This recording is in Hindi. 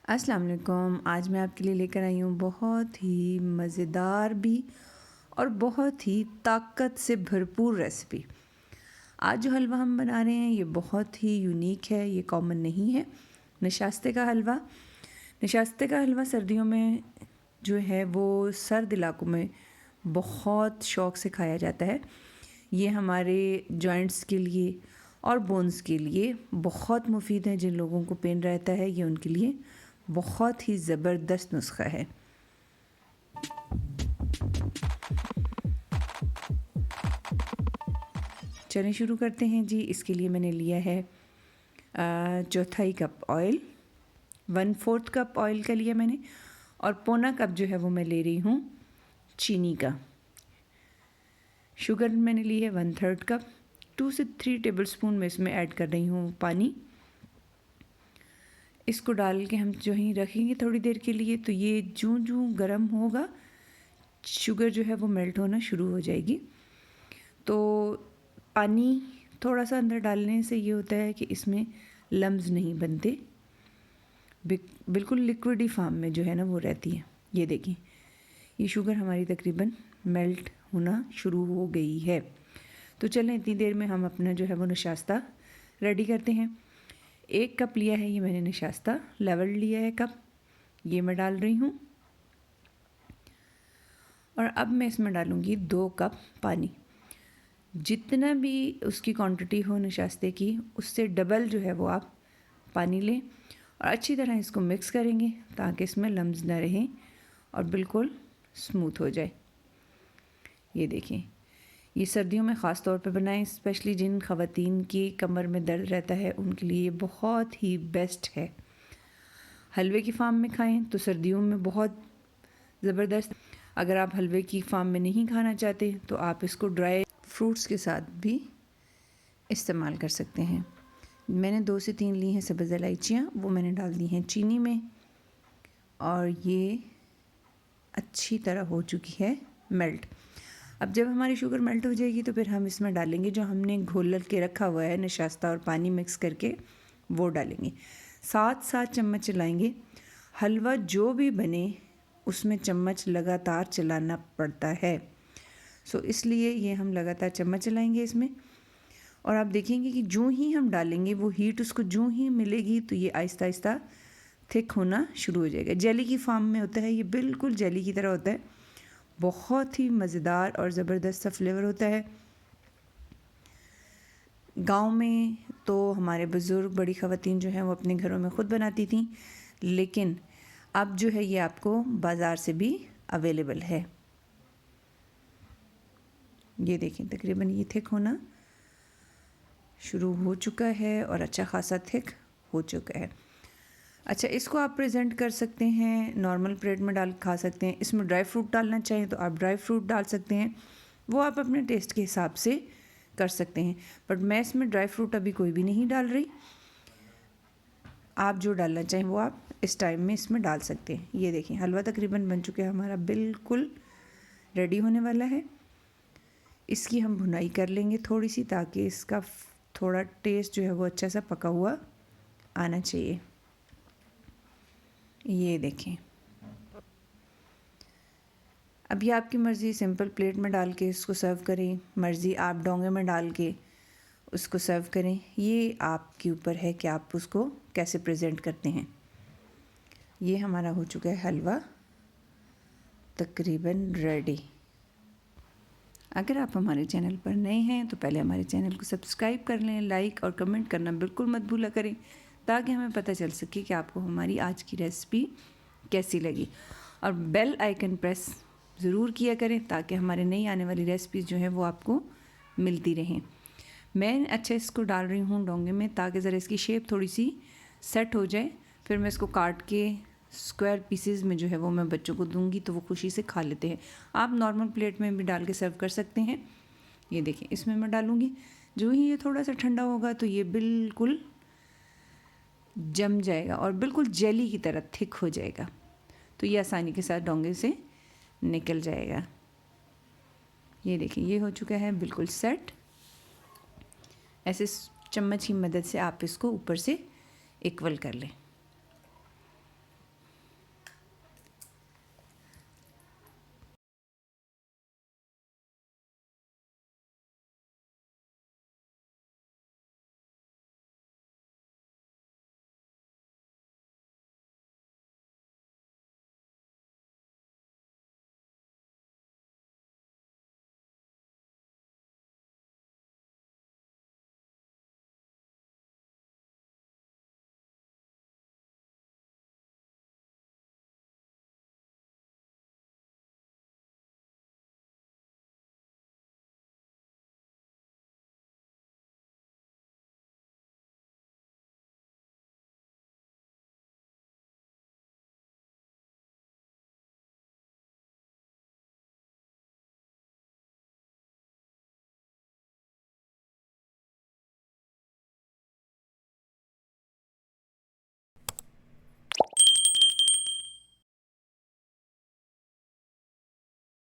अस्सलाम वालेकुम। आज मैं आपके लिए लेकर आई हूँ बहुत ही मज़ेदार भी और बहुत ही ताकत से भरपूर रेसिपी। आज जो हलवा हम बना रहे हैं ये बहुत ही यूनिक है, ये कॉमन नहीं है। नशास्ते का हलवा। नशास्ते का हलवा सर्दियों में जो है वो सर्द इलाकों में बहुत शौक़ से खाया जाता है। ये हमारे जॉइंट्स के लिए और बोन्स के लिए बहुत मुफीद है। जिन लोगों को पेन रहता है ये उनके लिए बहुत ही ज़बरदस्त नुस्खा है। चलिए शुरू करते हैं जी। इसके लिए मैंने लिया है चौथाई कप ऑयल, 1/4 कप ऑयल का लिया मैंने, और पौना कप जो है वो मैं ले रही हूँ चीनी का। शुगर मैंने ली है 1/3 कप। 2 से 3 टेबलस्पून मैं इसमें ऐड कर रही हूँ पानी। इसको डाल के हम जो ही रखेंगे थोड़ी देर के लिए, तो ये जूं जूं गर्म होगा शुगर जो है वो मेल्ट होना शुरू हो जाएगी। तो पानी थोड़ा सा अंदर डालने से ये होता है कि इसमें लम्स नहीं बनते, बिल्कुल लिक्विडी फॉर्म में जो है ना वो रहती है। ये देखिए ये शुगर हमारी तकरीबन मेल्ट होना शुरू हो गई है। तो चलें इतनी देर में हम अपना जो है वो नशास्ता रेडी करते हैं। 1 कप लिया है ये मैंने नशास्ता, लेवल लिया है कप, ये मैं डाल रही हूँ। और अब मैं इसमें डालूँगी 2 कप पानी। जितना भी उसकी क्वांटिटी हो नशास्ते की उससे डबल जो है वो आप पानी लें और अच्छी तरह इसको मिक्स करेंगे ताकि इसमें लम्स ना रहें और बिल्कुल स्मूथ हो जाए। ये देखें, ये सर्दियों में ख़ास तौर पे बनाएं, स्पेशली जिन ख़वातीन की कमर में दर्द रहता है उनके लिए बहुत ही बेस्ट है। हलवे की फार्म में खाएं तो सर्दियों में बहुत ज़बरदस्त। अगर आप हलवे की फार्म में नहीं खाना चाहते तो आप इसको ड्राई फ्रूट्स के साथ भी इस्तेमाल कर सकते हैं। मैंने 2 से 3 ली हैं सब्ज़ इलायचियाँ, वो मैंने डाल दी हैं चीनी में और ये अच्छी तरह हो चुकी है मेल्ट। अब जब हमारी शुगर मेल्ट हो जाएगी तो फिर हम इसमें डालेंगे जो हमने घोल के रखा हुआ है नशास्ता और पानी मिक्स करके, वो डालेंगे। 7 चम्मच चलाएंगे। हलवा जो भी बने उसमें चम्मच लगातार चलाना पड़ता है, सो इसलिए ये हम लगातार चम्मच चलाएंगे इसमें। और आप देखेंगे कि जो ही हम डालेंगे वो हीट उसको जो ही मिलेगी तो ये आहिस्ता आहिस्ता थिक होना शुरू हो जाएगा। जेली की फॉर्म में होता है, ये बिल्कुल जेली की तरह होता है। बहुत ही मज़ेदार और ज़बरदस्त सा फ्लेवर होता है। गांव में तो हमारे बुज़ुर्ग बड़ी ख़वातीन जो हैं वो अपने घरों में ख़ुद बनाती थीं, लेकिन अब जो है ये आपको बाज़ार से भी अवेलेबल है। ये देखें तकरीबन ये थिक होना शुरू हो चुका है और अच्छा खासा थिक हो चुका है। अच्छा, इसको आप प्रेजेंट कर सकते हैं, नॉर्मल प्लेट में डाल खा सकते हैं। इसमें ड्राई फ्रूट डालना चाहें तो आप ड्राई फ्रूट डाल सकते हैं, वो आप अपने टेस्ट के हिसाब से कर सकते हैं। बट मैं इसमें ड्राई फ्रूट अभी कोई भी नहीं डाल रही। आप जो डालना चाहें वो आप इस टाइम में इसमें डाल सकते हैं। ये देखें हलवा तकरीबन बन चुका है हमारा, बिल्कुल रेडी होने वाला है। इसकी हम भुनाई कर लेंगे थोड़ी सी, ताकि इसका थोड़ा टेस्ट जो है वो अच्छा सा पका हुआ आना चाहिए। ये देखें, अभी आपकी मर्ज़ी, सिंपल प्लेट में डाल के इसको सर्व करें, मर्ज़ी आप डोंगे में डाल के उसको सर्व करें। ये आपके ऊपर है कि आप उसको कैसे प्रेजेंट करते हैं। ये हमारा हो चुका है हलवा तकरीबन रेडी। अगर आप हमारे चैनल पर नए हैं तो पहले हमारे चैनल को सब्सक्राइब कर लें, लाइक और कमेंट करना बिल्कुल मत भूला करें, ताकि हमें पता चल सके कि आपको हमारी आज की रेसिपी कैसी लगी। और बेल आइकन प्रेस ज़रूर किया करें ताकि हमारे नई आने वाली रेसिपीज़ जो हैं वो आपको मिलती रहें। मैं अच्छा इसको डाल रही हूँ डोंगे में, ताकि ज़रा इसकी शेप थोड़ी सी सेट हो जाए। फिर मैं इसको काट के स्क्वायर पीसेस में जो है वो मैं बच्चों को दूंगी तो वो खुशी से खा लेते हैं। आप नॉर्मल प्लेट में भी डाल के सर्व कर सकते हैं। ये देखें, इसमें मैं डालूँगी। जो ही ये थोड़ा सा ठंडा होगा तो ये बिल्कुल जम जाएगा और बिल्कुल जेली की तरह थिक हो जाएगा, तो ये आसानी के साथ डोंगे से निकल जाएगा। ये देखिए ये हो चुका है बिल्कुल सेट। ऐसे चम्मच की मदद से आप इसको ऊपर से इक्वल कर लें।